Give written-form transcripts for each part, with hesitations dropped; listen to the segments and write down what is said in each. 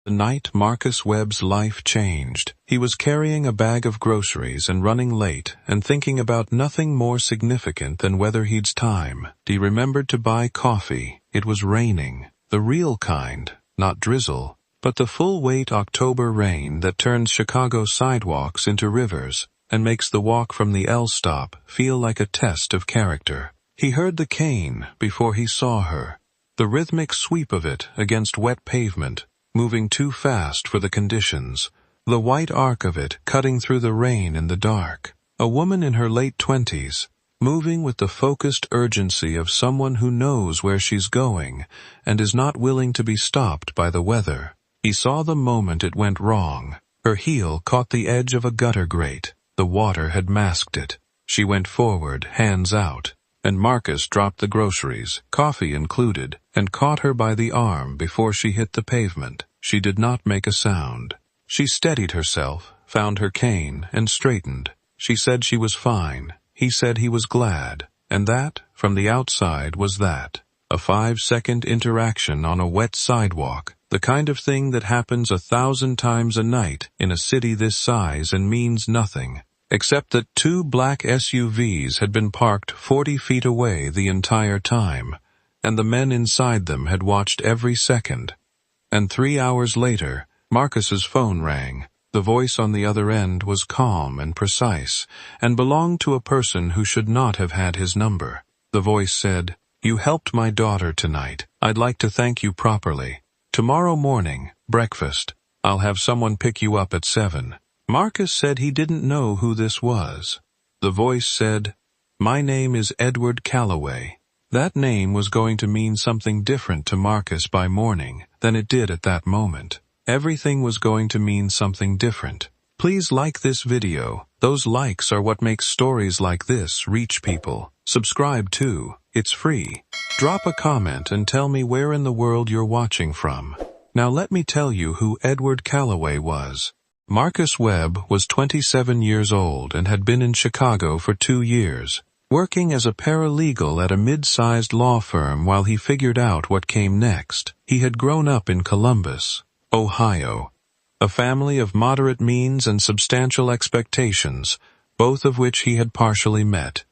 The night Marcus Webb's life changed. He was carrying a bag of groceries and running late and thinking about nothing more significant than whether he'd time. He remembered to buy coffee. It was raining. The real kind, not drizzle, but the full-weight October rain that turns Chicago sidewalks into rivers and makes the walk from the L stop feel like a test of character. He heard the cane before he saw her, the rhythmic sweep of it against wet pavement, moving too fast for the conditions, the white arc of it cutting through the rain in the dark. A woman in her late 20s, moving with the focused urgency of someone who knows where she's going and is not willing to be stopped by the weather. He saw the moment it went wrong. Her heel caught the edge of a gutter grate. The water had masked it. She went forward, hands out, and Marcus dropped the groceries, coffee included, and caught her by the arm before she hit the pavement. She did not make a sound. She steadied herself, found her cane, and straightened. She said she was fine. He said he was glad. And that, from the outside, was that. A 5-second interaction on a wet sidewalk, the kind of thing that happens 1,000 times a night in a city this size and means nothing, except that 2 black SUVs had been parked 40 feet away the entire time, and the men inside them had watched every second. And 3 hours later, Marcus's phone rang. The voice on the other end was calm and precise, and belonged to a person who should not have had his number. The voice said, "You helped my daughter tonight. I'd like to thank you properly. Tomorrow morning, breakfast. I'll have someone pick you up at 7. Marcus said he didn't know who this was. The voice said, "My name is Edward Calloway." That name was going to mean something different to Marcus by morning than it did at that moment. Everything was going to mean something different. Please like this video. Those likes are what makes stories like this reach people. Subscribe too. It's free. Drop a comment and tell me where in the world you're watching from. Now let me tell you who Edward Calloway was. Marcus Webb was 27 years old and had been in Chicago for 2 years, working as a paralegal at a mid-sized law firm while he figured out what came next. He had grown up in Columbus, Ohio, a family of moderate means and substantial expectations, both of which he had partially met.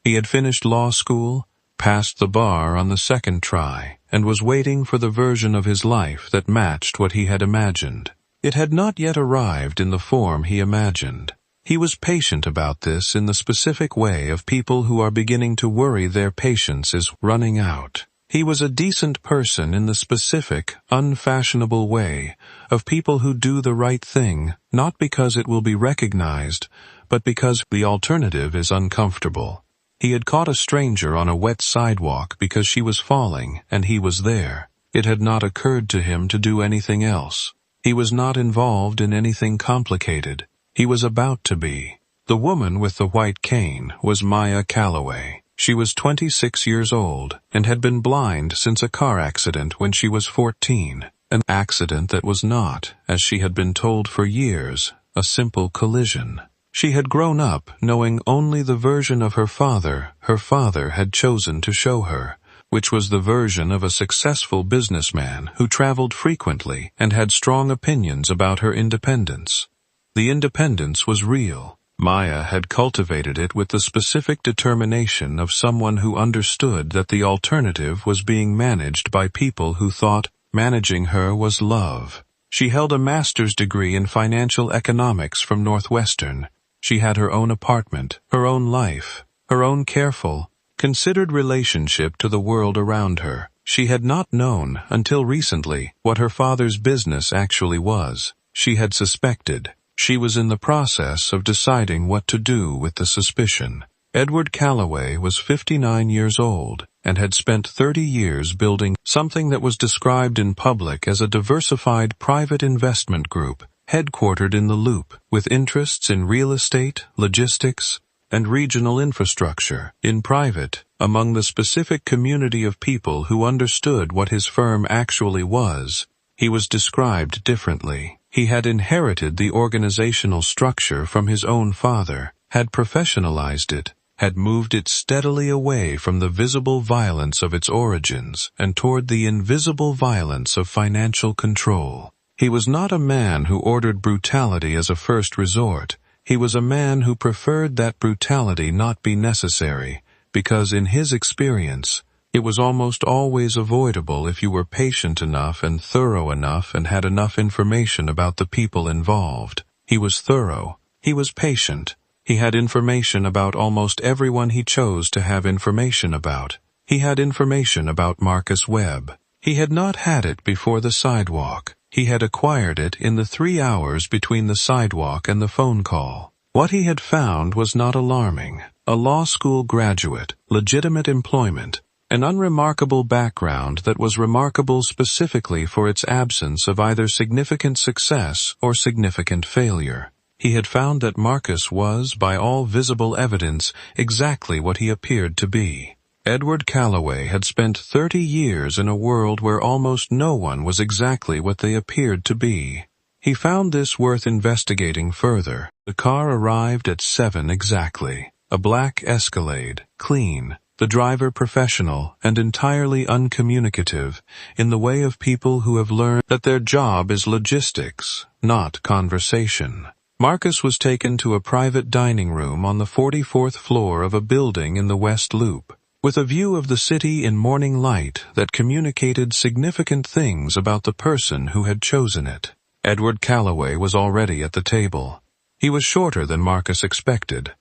He had finished law school, passed the bar on the second try, and was waiting for the version of his life that matched what he had imagined. It had not yet arrived in the form he imagined. He was patient about this in the specific way of people who are beginning to worry their patience is running out. He was a decent person in the specific, unfashionable way of people who do the right thing, not because it will be recognized, but because the alternative is uncomfortable. He had caught a stranger on a wet sidewalk because she was falling, and he was there. It had not occurred to him to do anything else. He was not involved in anything complicated. He was about to be. The woman with the white cane was Maya Calloway. She was 26 years old and had been blind since a car accident when she was 14, an accident that was not, as she had been told for years, a simple collision. She had grown up knowing only the version of her father had chosen to show her, which was the version of a successful businessman who traveled frequently and had strong opinions about her independence. The independence was real. Maya had cultivated it with the specific determination of someone who understood that the alternative was being managed by people who thought managing her was love. She held a master's degree in financial economics from Northwestern. She had her own apartment, her own life, her own careful, considered relationship to the world around her. She had not known, until recently, what her father's business actually was. She had suspected. She was in the process of deciding what to do with the suspicion. Edward Calloway was 59 years old and had spent 30 years building something that was described in public as a diversified private investment group, headquartered in the Loop, with interests in real estate, logistics, and regional infrastructure. In private, among the specific community of people who understood what his firm actually was, he was described differently. He had inherited the organizational structure from his own father, had professionalized it, had moved it steadily away from the visible violence of its origins and toward the invisible violence of financial control. He was not a man who ordered brutality as a first resort. He was a man who preferred that brutality not be necessary, because in his experience, it was almost always avoidable if you were patient enough and thorough enough and had enough information about the people involved. He was thorough. He was patient. He had information about almost everyone he chose to have information about. He had information about Marcus Webb. He had not had it before the sidewalk. He had acquired it in the 3 hours between the sidewalk and the phone call. What he had found was not alarming. A law school graduate, legitimate employment, an unremarkable background that was remarkable specifically for its absence of either significant success or significant failure. He had found that Marcus was, by all visible evidence, exactly what he appeared to be. Edward Calloway had spent 30 years in a world where almost no one was exactly what they appeared to be. He found this worth investigating further. The car arrived at 7 exactly. A black Escalade, clean, the driver professional and entirely uncommunicative, in the way of people who have learned that their job is logistics, not conversation. Marcus was taken to a private dining room on the 44th floor of a building in the West Loop, with a view of the city in morning light that communicated significant things about the person who had chosen it. Edward Calloway was already at the table. He was shorter than Marcus expected,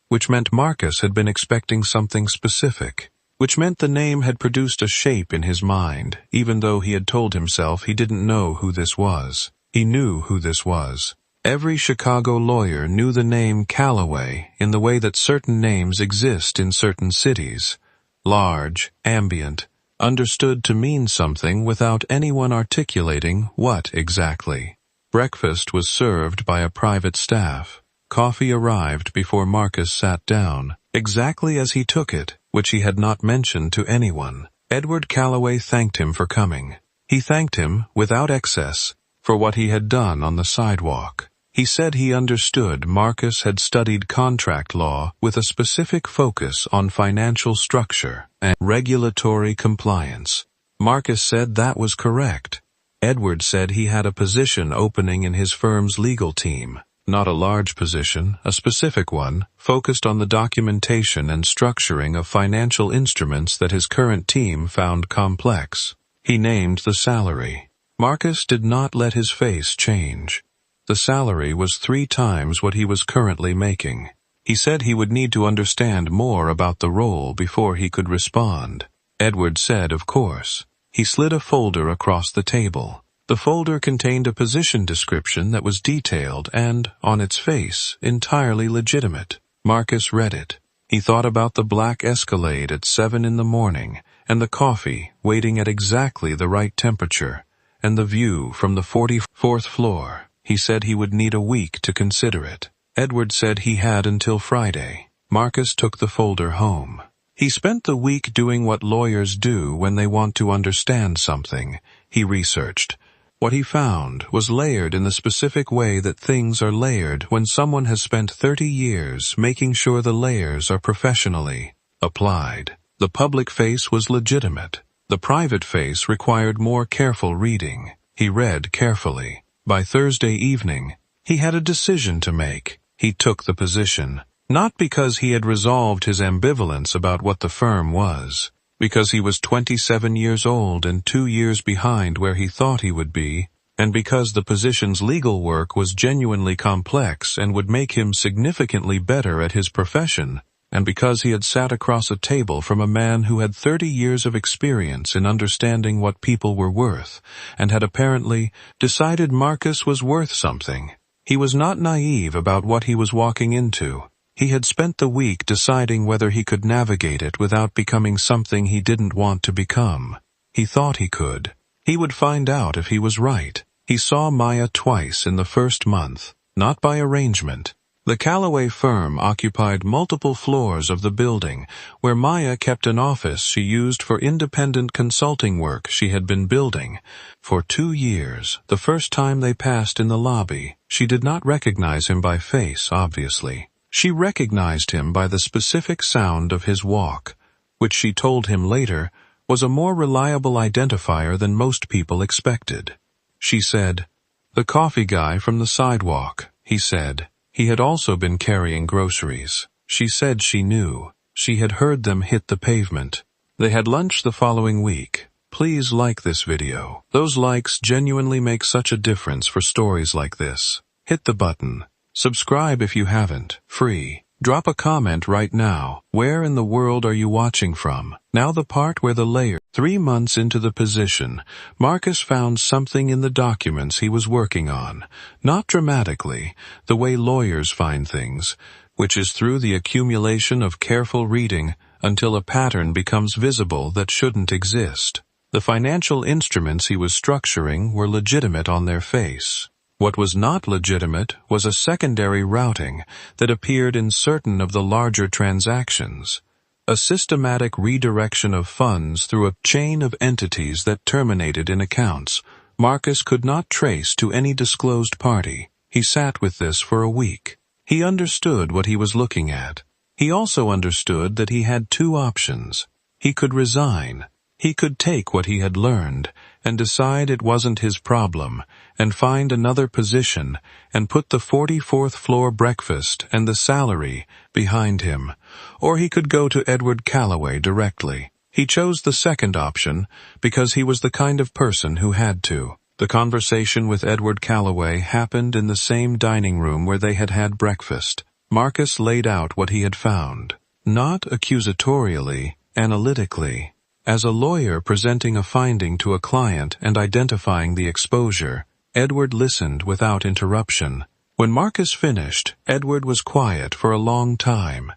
which meant Marcus had been expecting something specific, which meant the name had produced a shape in his mind, even though he had told himself he didn't know who this was. He knew who this was. Every Chicago lawyer knew the name Calloway in the way that certain names exist in certain cities. Large, ambient, understood to mean something without anyone articulating what exactly. Breakfast was served by a private staff. Coffee arrived before Marcus sat down, exactly as he took it, which he had not mentioned to anyone. Edward Calloway thanked him for coming. He thanked him, without excess, for what he had done on the sidewalk. He said he understood Marcus had studied contract law with a specific focus on financial structure and regulatory compliance. Marcus said that was correct. Edward said he had a position opening in his firm's legal team. Not a large position, a specific one, focused on the documentation and structuring of financial instruments that his current team found complex. He named the salary. Marcus did not let his face change. The salary was 3 times what he was currently making. He said he would need to understand more about the role before he could respond. Edward said, of course. He slid a folder across the table. The folder contained a position description that was detailed and, on its face, entirely legitimate. Marcus read it. He thought about the black Escalade at 7 in the morning, and the coffee waiting at exactly the right temperature, and the view from the 44th floor. He said he would need a week to consider it. Edward said he had until Friday. Marcus took the folder home. He spent the week doing what lawyers do when they want to understand something. He researched. What he found was layered in the specific way that things are layered when someone has spent 30 years making sure the layers are professionally applied. The public face was legitimate. The private face required more careful reading. He read carefully. By Thursday evening, he had a decision to make. He took the position, not because he had resolved his ambivalence about what the firm was, because he was 27 years old and 2 years behind where he thought he would be, and because the position's legal work was genuinely complex and would make him significantly better at his profession, and because he had sat across a table from a man who had 30 years of experience in understanding what people were worth, and had apparently decided Marcus was worth something. He was not naive about what he was walking into. He had spent the week deciding whether he could navigate it without becoming something he didn't want to become. He thought he could. He would find out if he was right. He saw Maya twice in the first month, not by arrangement. The Calloway firm occupied multiple floors of the building, where Maya kept an office she used for independent consulting work she had been building. For 2 years, the first time they passed in the lobby, she did not recognize him by face, obviously. She recognized him by the specific sound of his walk, which she told him later was a more reliable identifier than most people expected. She said, "The coffee guy from the sidewalk," he said. He had also been carrying groceries. She said she knew. She had heard them hit the pavement. They had lunch the following week. Please like this video. Those likes genuinely make such a difference for stories like this. Hit the button. Subscribe if you haven't. Free. Drop a comment right now. Where in the world are you watching from? Now the part where the layer. 3 months into the position, Marcus found something in the documents he was working on. Not dramatically, the way lawyers find things, which is through the accumulation of careful reading until a pattern becomes visible that shouldn't exist. The financial instruments he was structuring were legitimate on their face. What was not legitimate was a secondary routing that appeared in certain of the larger transactions. A systematic redirection of funds through a chain of entities that terminated in accounts Marcus could not trace to any disclosed party. He sat with this for a week. He understood what he was looking at. He also understood that he had 2 options. He could resign. He could take what he had learned and decide it wasn't his problem and find another position and put the 44th floor breakfast and the salary behind him. Or he could go to Edward Calloway directly. He chose the second option because he was the kind of person who had to. The conversation with Edward Calloway happened in the same dining room where they had had breakfast. Marcus laid out what he had found. Not accusatorially, analytically. As a lawyer presenting a finding to a client and identifying the exposure, Edward listened without interruption. When Marcus finished, Edward was quiet for a long time.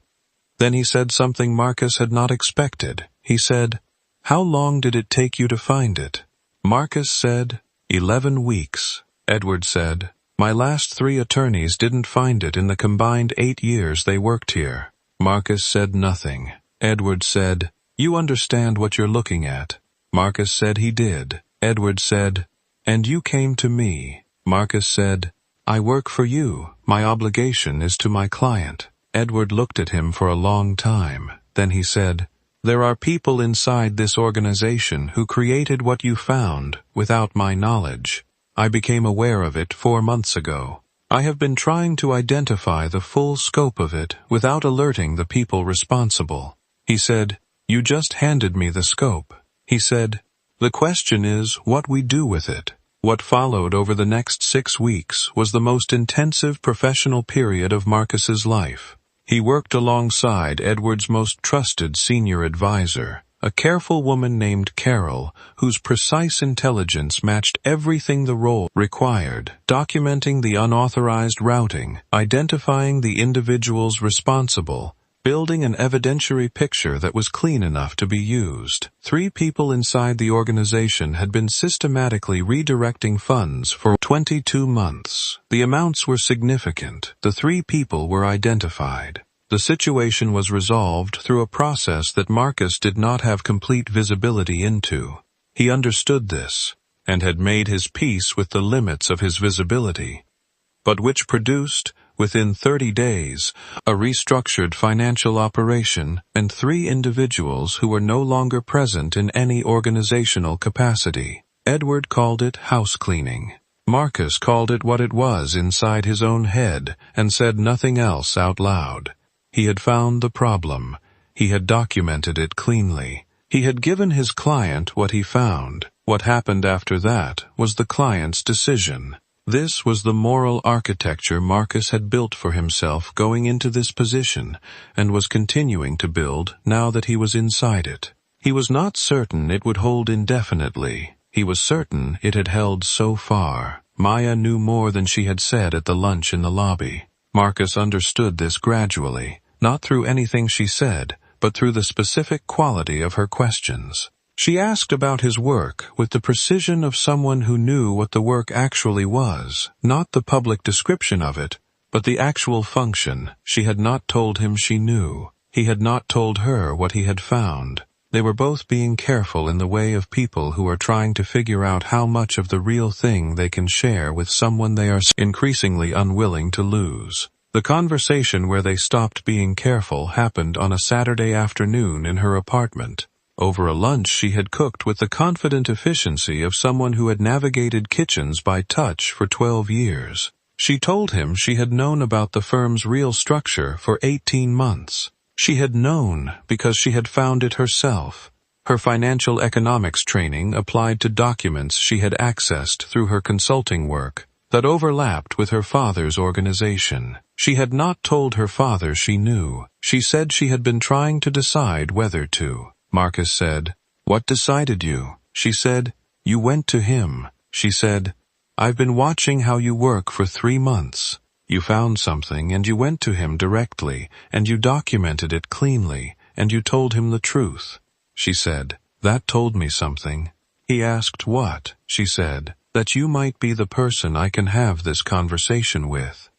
Then he said something Marcus had not expected. He said, "How long did it take you to find it?" Marcus said, 11 weeks. Edward said, "My last 3 attorneys didn't find it in the combined 8 years they worked here." Marcus said nothing. Edward said, "You understand what you're looking at." Marcus said he did. Edward said, "And you came to me." Marcus said, "I work for you. My obligation is to my client." Edward looked at him for a long time. Then he said, "There are people inside this organization who created what you found without my knowledge. I became aware of it 4 months ago. I have been trying to identify the full scope of it without alerting the people responsible." He said, "You just handed me the scope." He said, "The question is what we do with it." What followed over the next 6 weeks was the most intensive professional period of Marcus's life. He worked alongside Edward's most trusted senior advisor, a careful woman named Carol, whose precise intelligence matched everything the role required, documenting the unauthorized routing, identifying the individuals responsible, building an evidentiary picture that was clean enough to be used. 3 people inside the organization had been systematically redirecting funds for 22 months. The amounts were significant. The 3 people were identified. The situation was resolved through a process that Marcus did not have complete visibility into. He understood this, and had made his peace with the limits of his visibility, but which produced, within 30 days, a restructured financial operation and 3 individuals who were no longer present in any organizational capacity. Edward called it house cleaning. Marcus called it what it was inside his own head and said nothing else out loud. He had found the problem. He had documented it cleanly. He had given his client what he found. What happened after that was the client's decision. This was the moral architecture Marcus had built for himself going into this position and was continuing to build now that he was inside it. He was not certain it would hold indefinitely. He was certain it had held so far. Maya knew more than she had said at the lunch in the lobby. Marcus understood this gradually, not through anything she said, but through the specific quality of her questions. She asked about his work with the precision of someone who knew what the work actually was, not the public description of it, but the actual function. She had not told him she knew. He had not told her what he had found. They were both being careful in the way of people who are trying to figure out how much of the real thing they can share with someone they are increasingly unwilling to lose. The conversation where they stopped being careful happened on a Saturday afternoon in her apartment. Over a lunch she had cooked with the confident efficiency of someone who had navigated kitchens by touch for 12 years. She told him she had known about the firm's real structure for 18 months. She had known because she had found it herself. Her financial economics training applied to documents she had accessed through her consulting work that overlapped with her father's organization. She had not told her father she knew. She said she had been trying to decide whether to. Marcus said, "What decided you?" She said, "You went to him." She said, "I've been watching how you work for 3 months. You found something and you went to him directly, and you documented it cleanly, and you told him the truth." She said, "That told me something." He asked what. She said, "That you might be the person I can have this conversation with."